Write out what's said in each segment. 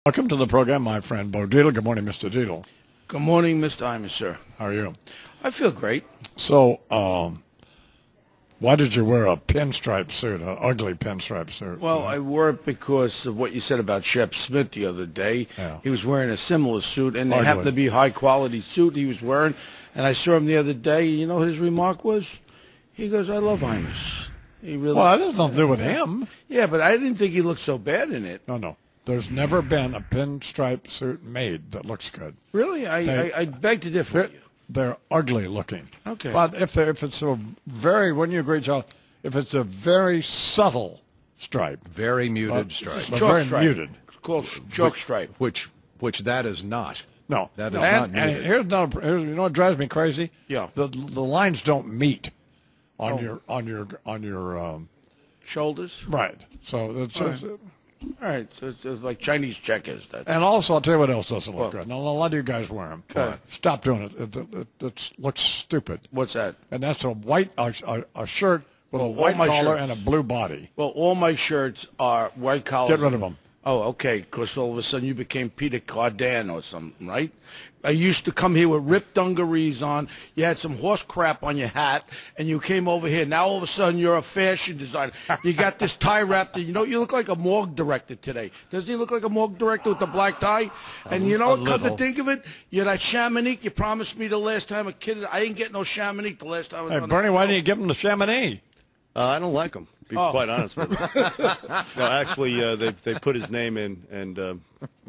Welcome to the program, my friend Bo Dietl. Good morning, Mr. Dietl. Good morning, Mr. Imus, sir. How are you? I feel great. So, why did you wear a pinstripe suit, an ugly pinstripe suit? Well, I wore it because of what you said about Shep Smith the other day. Yeah. He was wearing a similar suit, and they Ugly. happened to be high-quality suit he was wearing. And I saw him the other day. You know what his remark was? He goes, "I love Imus." He really. Well, that has nothing to do with him. Yeah, but I didn't think he looked so bad in it. No. There's never been a pinstripe suit made that looks good. Really? I beg to differ with you. They're ugly looking. Okay. But if it's a very, wouldn't you agree, Charles? If it's a very subtle stripe, very muted stripe, It's but chalk very stripe. muted. It's called chalk stripe. which that is not. No, That is and, not and muted. here's you know what drives me crazy? Yeah. The lines don't meet on your Shoulders? right. So it's just, All right, so it's like Chinese checkers. and also I'll tell you what else doesn't look good. Now a lot of you guys wear them. Okay. Stop doing it. It looks stupid. What's that? And that's a white a shirt with a Well, all white my collar shirts. and a blue body. Well, all my shirts are white collars. Get rid of them. Oh, okay, because all of a sudden you became Peter Cardin or something, right? I used to come here with ripped dungarees on. You had some horse crap on your hat, and you came over here. Now all of a sudden you're a fashion designer. You got this tie wrapped. You know, you look like a morgue director today. Doesn't he look like a morgue director with the black tie? And you know what? Come to think of it, you're that Chamonix. You promised me the last time a kid. I didn't get no Chamonix the last time I was Hey, on Bernie, why didn't you give him the Chamonix? I don't like him, to be quite honest with you. No, actually, they put his name in, and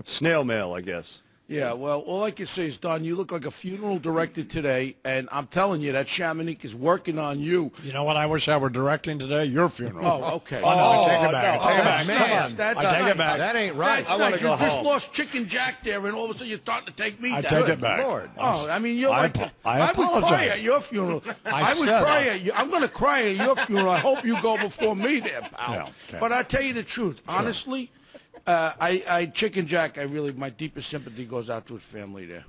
snail mail, I guess. Yeah, well, all I can say is, Don, you look like a funeral director today, and I'm telling you, that Chamonix is working on you. You know what I wish I were directing today? Your funeral. Oh, okay. Oh, no, I take it back. no. I take it That's back. nice. That's I take nice. it back. That ain't right. That's I wanna nice. go You just home. lost Chicken Jack there, and all of a sudden you're starting to take me I down. take it back. Lord. Oh, I mean, you're I like, apo- I would cry apologize. at your funeral. I would said cry I- at you. I'm going to cry at your funeral. I hope you go before me there, pal. Yeah, okay. But I tell you the truth, honestly, Chicken Jack, my deepest sympathy goes out to his family there.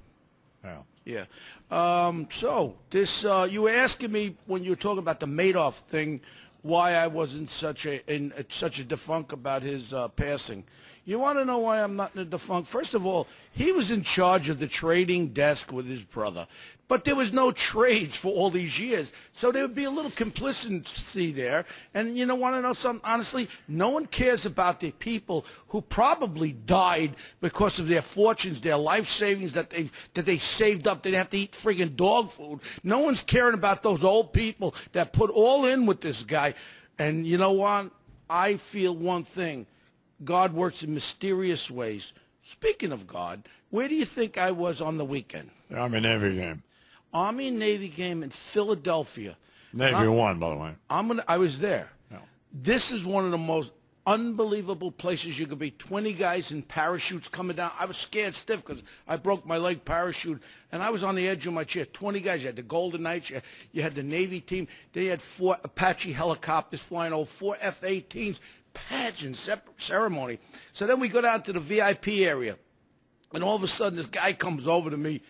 Yeah. Yeah. So this, you were asking me when you were talking about the Madoff thing, why I wasn't in such a defunk about his passing. You want to know why I'm not in a defunk? First of all, he was in charge of the trading desk with his brother, but there was no trades for all these years, so there would be a little complicity there. And you know, want to know something? Honestly, no one cares about the people who probably died because of their fortunes, their life savings that they saved up. They didn't have to eat friggin' dog food. No one's caring about those old people that put all in with this guy. And you know what? I feel one thing. God works in mysterious ways. Speaking of God, where do you think I was on the weekend? I'm in Navy game. Army-Navy game in Philadelphia. Navy won, by the way. I was there. Yeah. This is one of the most unbelievable places you could be. 20 guys in parachutes coming down. I was scared stiff because I broke my leg parachute, and I was on the edge of my chair. 20 guys. You had the Golden Knights. You had the Navy team. They had 4 Apache helicopters flying over, 4 F-18s. Pageant ceremony. So then we go down to the VIP area, and all of a sudden this guy comes over to me,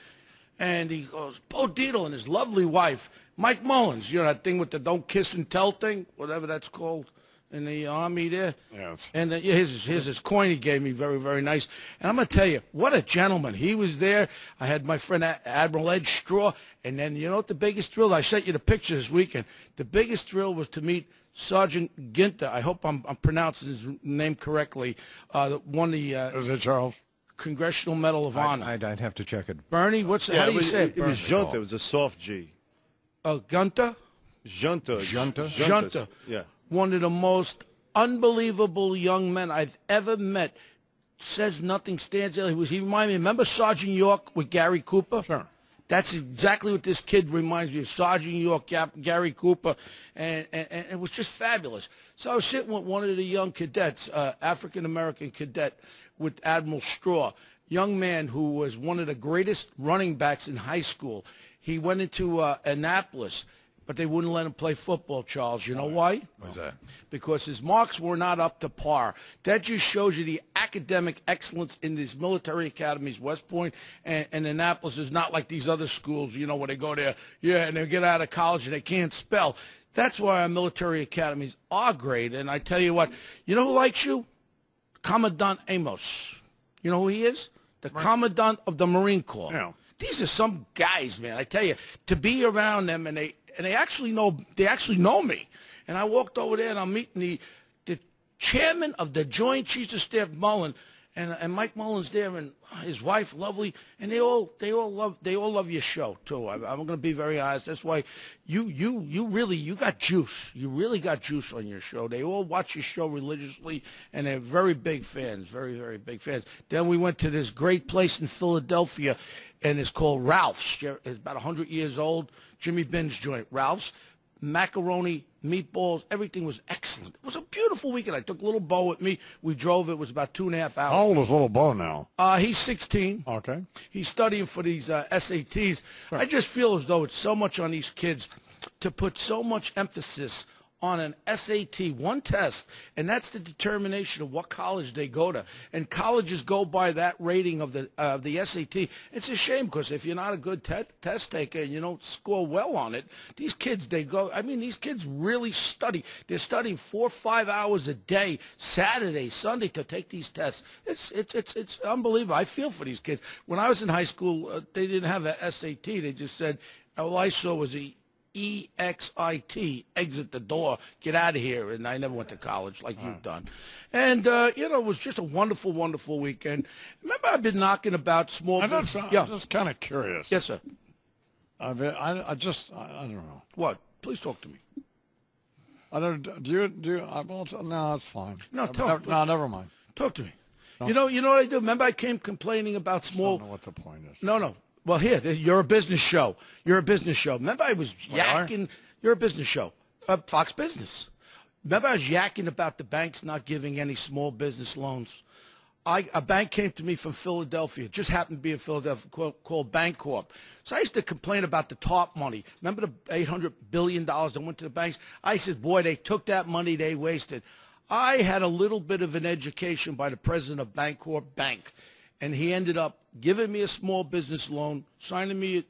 and he goes, Bo Dietl and his lovely wife, Mike Mullins, you know that thing with the don't kiss and tell thing, whatever that's called in the Army there? Yes. And here's his coin he gave me, very, very nice. And I'm going to tell you, what a gentleman. He was there. I had my friend Admiral Ed Straw, and then you know what the biggest thrill, I sent you the picture this weekend. The biggest thrill was to meet Sergeant Ginter. I hope I'm pronouncing his name correctly. Won the Is it Charles? Congressional Medal of Honor. I'd have to check it. Bernie, how do you say it? It was Bernie? Junta. It was a soft G. Gunter? Junta. Junta. Yeah. One of the most unbelievable young men I've ever met. Says nothing, stands there. He reminded me, remember Sergeant York with Gary Cooper? Sure. That's exactly what this kid reminds me of, Sergeant York, Gary Cooper, and it was just fabulous. So I was sitting with one of the young cadets, African-American cadet with Admiral Straw, young man who was one of the greatest running backs in high school. He went into Annapolis. But they wouldn't let him play football, Charles. You know why? Why's that? Because his marks were not up to par. That just shows you the academic excellence in these military academies. West Point and Annapolis is not like these other schools, you know, where they go there, and they get out of college and they can't spell. That's why our military academies are great. And I tell you what, you know who likes you? Commandant Amos. You know who he is? The Commandant of the Marine Corps. Yeah. These are some guys, man. I tell you, to be around them, and they actually know me. And I walked over there, and I'm meeting the chairman of the Joint Chiefs of Staff, Mullen, and Mike Mullen's there, and his wife, lovely, and they all love your show too. I'm going to be very honest. That's why you really got juice. You really got juice on your show. They all watch your show religiously, and they're very big fans, very, very big fans. Then we went to this great place in Philadelphia, and it's called Ralph's. It's about 100 years old. Jimmy Ben's joint, Ralph's. Macaroni, meatballs, everything was excellent. It was a beautiful weekend. I took little Beau with me. We drove. It was about 2.5 hours. How old is little Beau now? He's 16. Okay. He's studying for these SATs. Sure. I just feel as though it's so much on these kids to put so much emphasis on an SAT, one test, and that's the determination of what college they go to. And colleges go by that rating of the SAT. It's a shame because if you're not a good test taker and you don't score well on it, these kids, these kids really study. They're studying 4 or 5 hours a day, Saturday, Sunday, to take these tests. It's unbelievable. I feel for these kids. When I was in high school, they didn't have a SAT. They just said, all I saw was EXIT, exit the door, get out of here. And I never went to college like you've done. And, it was just a wonderful, wonderful weekend. Remember, I've been knocking about small business. I'm just kind of curious. Yes, sir. I don't know. What? Please talk to me. I don't, no, it's fine. No, never mind. Talk to me. You know what I do? Remember I came complaining about small. I don't know what the point is. No. Well, here, you're a business show. You're a business show. Remember I was yakking. You're a business show. Fox Business. Remember I was yakking about the banks not giving any small business loans. A bank came to me from Philadelphia. It just happened to be in Philadelphia, called Bancorp. So I used to complain about the TARP money. Remember the $800 billion that went to the banks? I said, boy, they took that money, they wasted. I had a little bit of an education by the president of Bancorp Bank, and he ended up giving me a small business loan, signing me a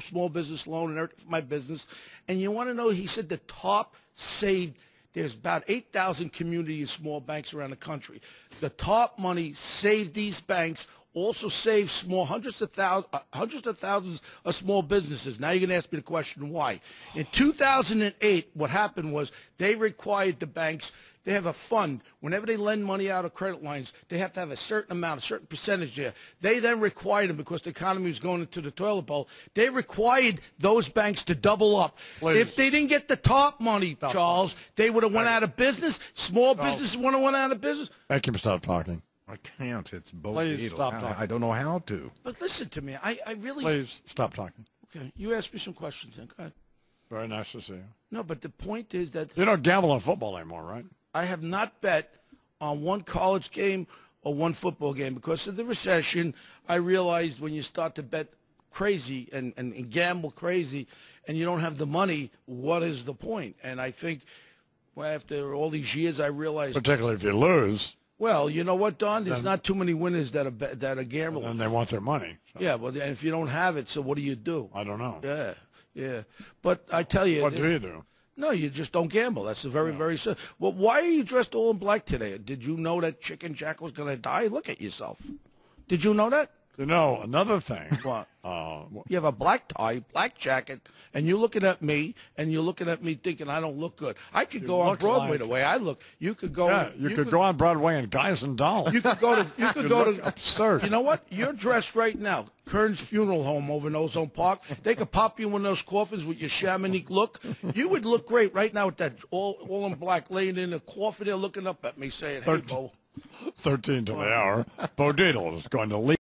small business loan and everything for my business. And you want to know, he said the TARP saved, there's about 8,000 community and small banks around the country. The TARP money saved these banks, also saved hundreds of thousands of small businesses. Now you're going to ask me the question, why? In 2008, what happened was they required the banks. They have a fund. Whenever they lend money out of credit lines, they have to have a certain amount, a certain percentage there. They then required them, because the economy was going into the toilet bowl, they required those banks to double up. Please. If they didn't get the TARP money, Charles, they would have went out of business. Small businesses would have went out of business. Make him stop talking. I can't. It's Bo Please Dietl. stop talking. I don't know how to. But listen to me. I really... Please stop talking. Okay, you asked me some questions then. Go ahead. Very nice to see you. No, but the point is that... You don't gamble on football anymore, right? I have not bet on one college game or one football game. Because of the recession, I realized when you start to bet crazy and gamble crazy and you don't have the money, what is the point? And I think after all these years, I realized... Particularly if you lose. Well, you know what, Don? There's not too many winners that are gamblers. And they want their money. So. Yeah, well, and if you don't have it, so what do you do? I don't know. Yeah. But I tell you... What do you do? No, you just don't gamble. That's a very simple. Well, why are you dressed all in black today? Did you know that Chicken Jack was going to die? Look at yourself. Did you know that? You know, another thing. What? You have a black tie, black jacket, and you're looking at me, and you're looking at me thinking I don't look good. I could go on Broadway the way I look. You could go. Yeah, you could go on Broadway in Guys and Dolls. You could go to. You could go to. Absurd. You know what? You're dressed right now. Kern's Funeral Home over in Ozone Park. They could pop you in one of those coffins with your Chamonix look. You would look great right now with that all in black, laying in a coffin there, looking up at me, saying, "Hey, Bo." 13 to the hour. Bo Dietl is going to leave.